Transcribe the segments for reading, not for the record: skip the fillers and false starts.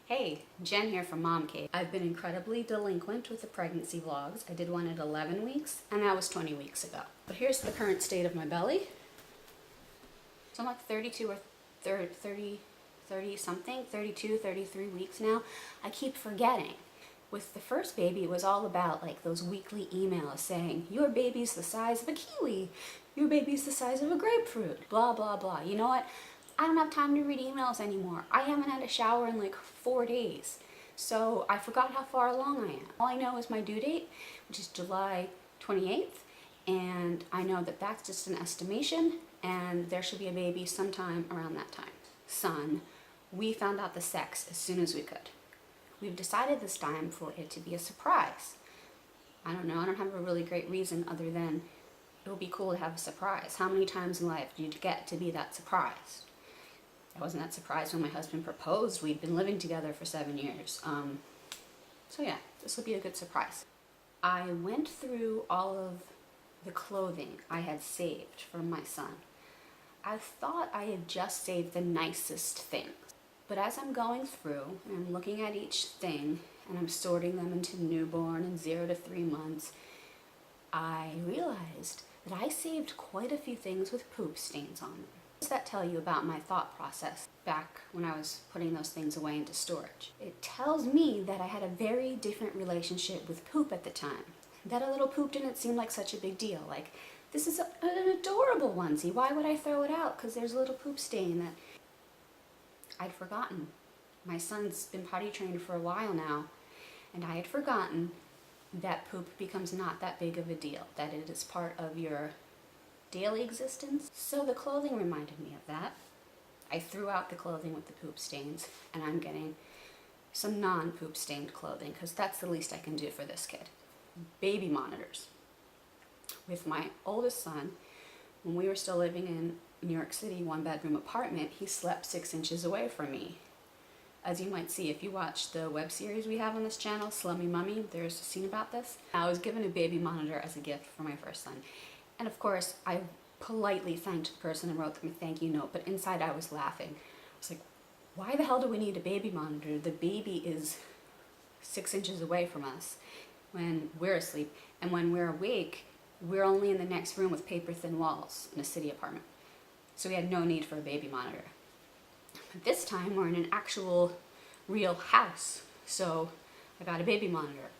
Hey, Jen here from MomCave. I've been incredibly delinquent with the pregnancy vlogs. I did one at 11 weeks, and that was 20 weeks ago. But here's the current state of my belly. So I'm like 32 or 30 something, 32, 33 weeks now. I keep forgetting. With the first baby, it was all about like those weekly emails saying, your baby's the size of a kiwi, your baby's the size of a grapefruit, blah, blah, blah. You know what? I don't have time to read emails anymore. I haven't had a shower in like 4 days. So I forgot how far along I am. All I know is my due date, which is July 28th. And I know that that's just an estimation and there should be a baby sometime around that time. Son, we found out the sex as soon as we could. We've decided this time for it to be a surprise. I don't know, I don't have a really great reason other than it would be cool to have a surprise. How many times in life do you get to be that surprised? I wasn't that surprised when my husband proposed. We'd been living together for 7 years. So yeah, this will be a good surprise. I went through all of the clothing I had saved from my son. I thought I had just saved the nicest things. But as I'm going through and I'm looking at each thing and I'm sorting them into newborn and 0 to 3 months, I realized that I saved quite a few things with poop stains on them. What does that tell you about my thought process back when I was putting those things away into storage? It tells me that I had a very different relationship with poop at the time. That a little poop didn't seem like such a big deal. Like, this is an adorable onesie. Why would I throw it out? Because there's a little poop stain that I'd forgotten. My son's been potty trained for a while now, and I had forgotten that poop becomes not that big of a deal, that it is part of your daily existence. So the clothing reminded me of that. I threw out the clothing with the poop stains, and I'm getting some non-poop stained clothing because that's the least I can do for this kid. Baby monitors. With my oldest son, when we were still living in New York City, 1-bedroom apartment, he slept 6 inches away from me. As you might see, if you watch the web series we have on this channel, Slummy Mummy, there's a scene about this. I was given a baby monitor as a gift for my first son. And of course, I politely thanked the person and wrote them a thank you note, but inside I was laughing. I was like, why the hell do we need a baby monitor? The baby is 6 inches away from us when we're asleep. And when we're awake, we're only in the next room with paper-thin walls in a city apartment. So we had no need for a baby monitor. But this time, we're in an actual, real house. So I got a baby monitor.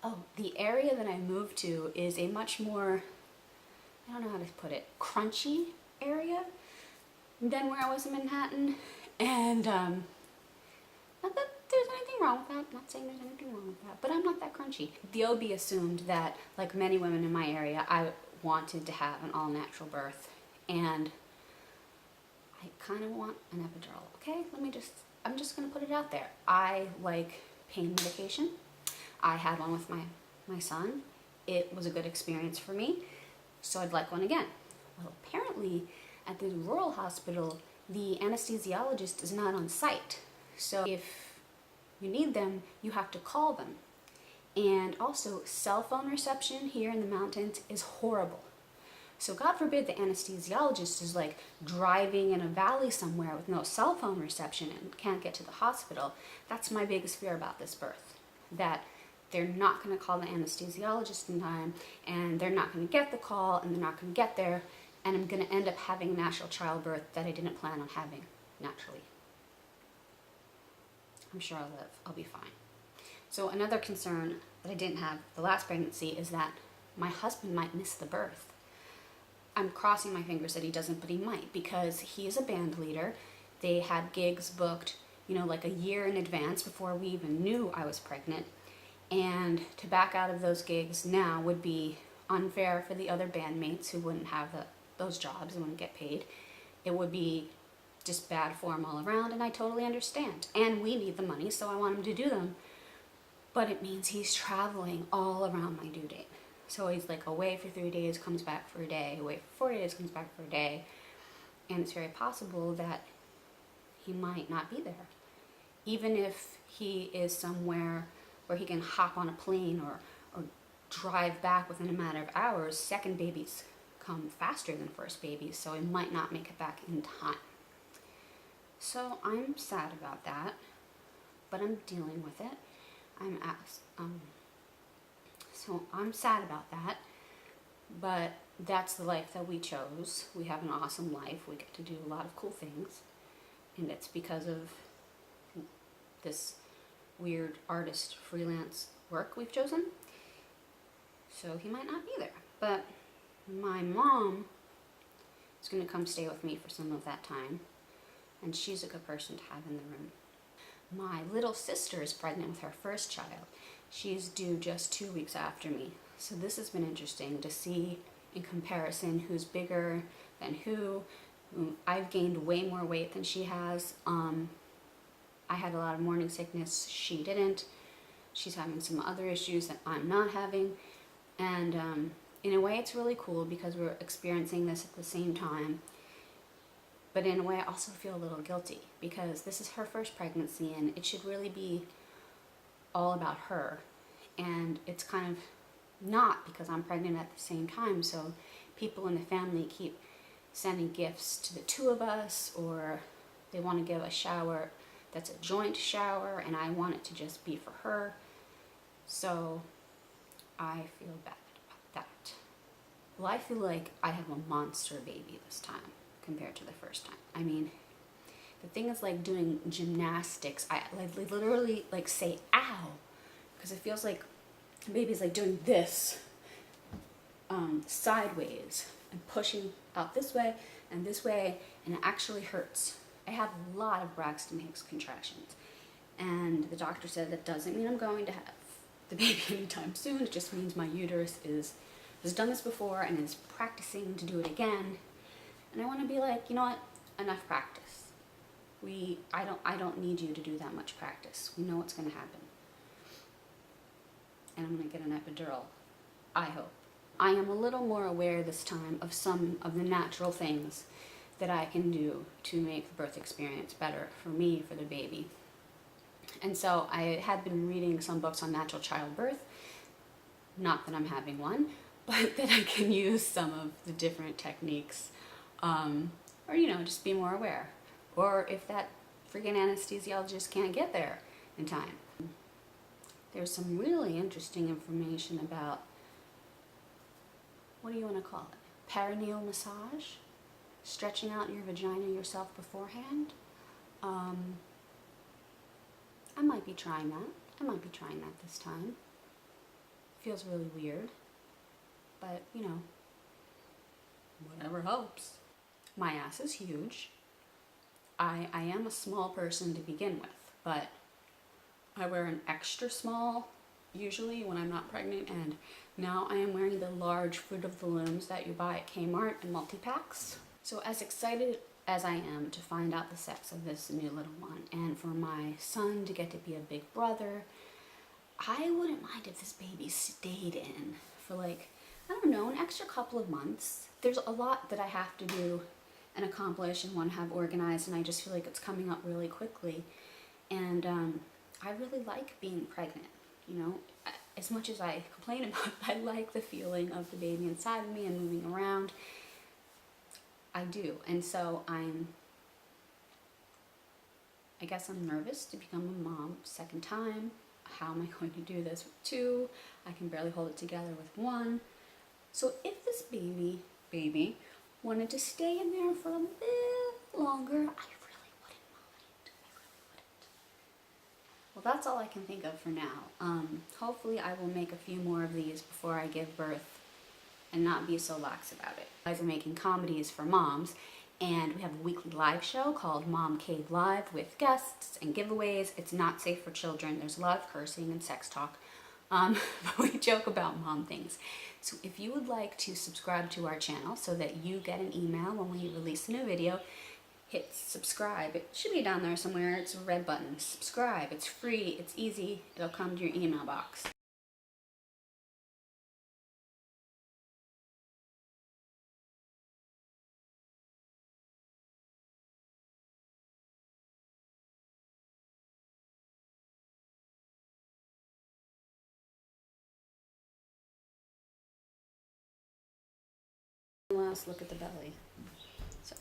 Oh, the area that I moved to is a much more, I don't know how to put it, crunchy area than where I was in Manhattan. And not that there's anything wrong with that. I'm not saying there's anything wrong with that, but I'm not that crunchy. The OB assumed that, like many women in my area, I wanted to have an all-natural birth. And I kind of want an epidural, okay? I'm just gonna put it out there. I like pain medication. I had one with my son. It was a good experience for me, so I'd like one again. Well, apparently at the rural hospital, the anesthesiologist is not on site. So if you need them, you have to call them. And also, cell phone reception here in the mountains is horrible. So God forbid the anesthesiologist is like driving in a valley somewhere with no cell phone reception and can't get to the hospital. That's my biggest fear about this birth. That they're not going to call the anesthesiologist in time, and they're not going to get the call, and they're not going to get there, and I'm going to end up having a natural childbirth that I didn't plan on having naturally. I'm sure I'll live. I'll be fine. So another concern that I didn't have the last pregnancy is that my husband might miss the birth. I'm crossing my fingers that he doesn't, but he might, because he is a band leader. They had gigs booked, you know, like a year in advance before we even knew I was pregnant. And to back out of those gigs now would be unfair for the other bandmates who wouldn't have those jobs and wouldn't get paid. It would be just bad form all around, and I totally understand. And we need the money, so I want him to do them. But it means he's traveling all around my due date. So he's like away for 3 days, comes back for a day, away for 4 days, comes back for a day. And it's very possible that he might not be there. Even if he is somewhere where he can hop on a plane or drive back within a matter of hours, second babies come faster than first babies, so he might not make it back in time. So I'm sad about that. but I'm dealing with it. So I'm sad about that, but that's the life that we chose. We have an awesome life. We get to do a lot of cool things, and it's because of this weird artist freelance work we've chosen. So he might not be there, but my mom is going to come stay with me for some of that time, and she's a good person to have in the room. My little sister is pregnant with her first child. She's due just 2 weeks after me. So this has been interesting to see in comparison who's bigger than who. I've gained way more weight than she has. I had a lot of morning sickness. She didn't. She's having some other issues that I'm not having. And in a way it's really cool because we're experiencing this at the same time. But in a way I also feel a little guilty because this is her first pregnancy and it should really be all about her, and it's kind of not because I'm pregnant at the same time. So people in the family keep sending gifts to the two of us, or they want to give a shower that's a joint shower, and I want it to just be for her. So I feel bad about that. Well, I feel like I have a monster baby this time compared to the first time. I mean, the thing is like doing gymnastics. I literally like say ow, because it feels like the baby's like doing this sideways and pushing out this way, and it actually hurts. I have a lot of Braxton Hicks contractions, and the doctor said that doesn't mean I'm going to have the baby anytime soon. It just means my uterus has done this before and is practicing to do it again. And I want to be like, you know what? Enough practice. I don't need you to do that much practice. We know what's going to happen. And I'm going to get an epidural. I hope. I am a little more aware this time of some of the natural things that I can do to make the birth experience better for me, for the baby. And so I had been reading some books on natural childbirth. Not that I'm having one, but that I can use some of the different techniques. Or, just be more aware. Or if that freaking anesthesiologist can't get there in time. There's some really interesting information about, what do you want to call it? Perineal massage? Stretching out your vagina yourself beforehand. I might be trying that. I might be trying that this time. Feels really weird. But, whatever helps. My ass is huge. I am a small person to begin with, but I wear an extra small usually when I'm not pregnant, and now I am wearing the large Fruit of the Looms that you buy at Kmart in multi-packs. So as excited as I am to find out the sex of this new little one, and for my son to get to be a big brother, I wouldn't mind if this baby stayed in for an extra couple of months. There's a lot that I have to do and accomplish and want to have organized, and I just feel like it's coming up really quickly. And I really like being pregnant, As much as I complain about it, I like the feeling of the baby inside of me and moving around. I do. And so I guess I'm nervous to become a mom second time. How am I going to do this with two? I can barely hold it together with one. So if this baby wanted to stay in there for a bit longer, I really wouldn't mind. I really wouldn't. Well, that's all I can think of for now. Hopefully I will make a few more of these before I give birth and not be so lax about it. You guys are making comedies for moms, and we have a weekly live show called MomCave Live with guests and giveaways. It's not safe for children. There's a lot of cursing and sex talk. But we joke about mom things. So if you would like to subscribe to our channel so that you get an email when we release a new video, hit subscribe. It should be down there somewhere. It's a red button. Subscribe. It's free. It's easy. It'll come to your email box. Last look at the belly. So,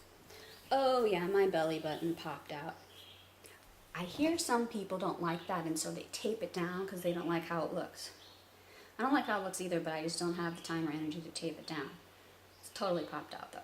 oh yeah, my belly button popped out. I hear some people don't like that, and so they tape it down because they don't like how it looks. I don't like how it looks either, but I just don't have the time or energy to tape it down. It's totally popped out though.